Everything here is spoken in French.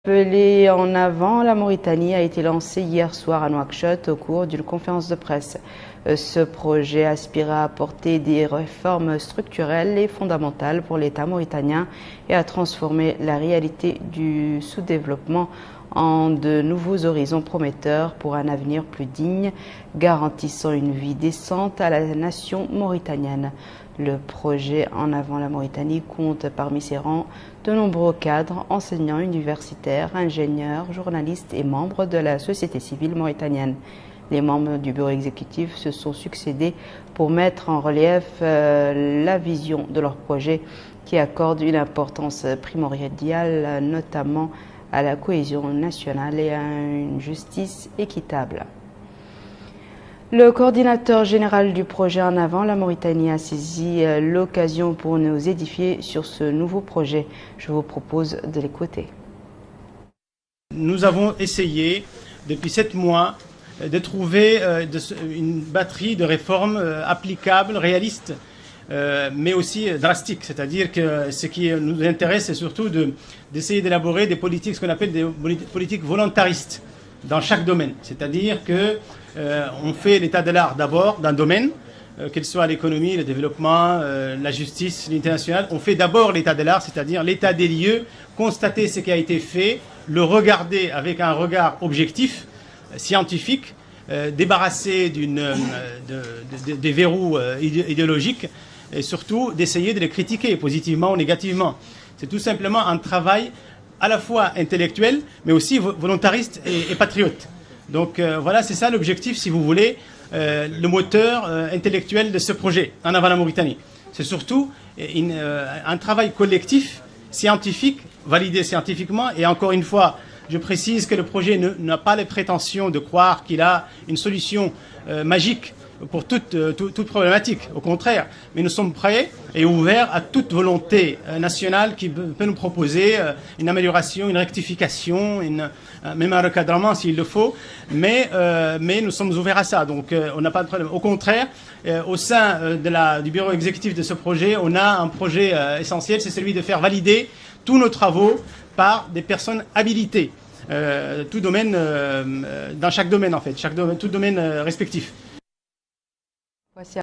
Appelé en avant, la Mauritanie a été lancé hier soir à Nouakchott au cours d'une conférence de presse. Ce projet aspire à apporter des réformes structurelles et fondamentales pour l'État mauritanien et à transformer la réalité du sous-développement en de nouveaux horizons prometteurs pour un avenir plus digne, garantissant une vie décente à la nation mauritanienne. Le projet En avant la Mauritanie compte parmi ses rangs de nombreux cadres, enseignants universitaires, ingénieurs, journalistes et membres de la société civile mauritanienne. Les membres du bureau exécutif se sont succédés pour mettre en relief la vision de leur projet qui accorde une importance primordiale notamment à la cohésion nationale et à une justice équitable. Le coordinateur général du projet En avant la Mauritanie a saisi l'occasion pour nous édifier sur ce nouveau projet. Je vous propose de l'écouter. Nous avons essayé depuis 7 mois de trouver une batterie de réformes applicables, réalistes, mais aussi drastiques. C'est-à-dire que ce qui nous intéresse, c'est surtout d'essayer d'élaborer des politiques, ce qu'on appelle des politiques volontaristes dans chaque domaine. C'est-à-dire que on fait l'état de l'art d'abord d'un domaine, qu'il soit l'économie, le développement, la justice, l'international. On fait d'abord l'état de l'art, c'est-à-dire l'état des lieux, constater ce qui a été fait, le regarder avec un regard objectif, scientifique, débarrassé des verrous idéologiques et surtout d'essayer de les critiquer positivement ou négativement. C'est tout simplement un travail à la fois intellectuel mais aussi volontariste et patriote. Donc voilà, c'est ça l'objectif, si vous voulez, le moteur intellectuel de ce projet En avant la Mauritanie. C'est surtout un travail collectif, scientifique, validé scientifiquement, et encore une fois, je précise que le projet n'a pas les prétentions de croire qu'il a une solution magique pour toute problématique, au contraire. Mais nous sommes prêts et ouverts à toute volonté nationale qui peut nous proposer une amélioration, une rectification, même un recadrement s'il le faut. Mais nous sommes ouverts à ça, donc on n'a pas de problème. Au contraire, au sein du bureau exécutif de ce projet, on a un projet essentiel, c'est celui de faire valider tous nos travaux par des personnes habilitées. Tout domaine, dans chaque domaine en fait, tout domaine respectif. Voici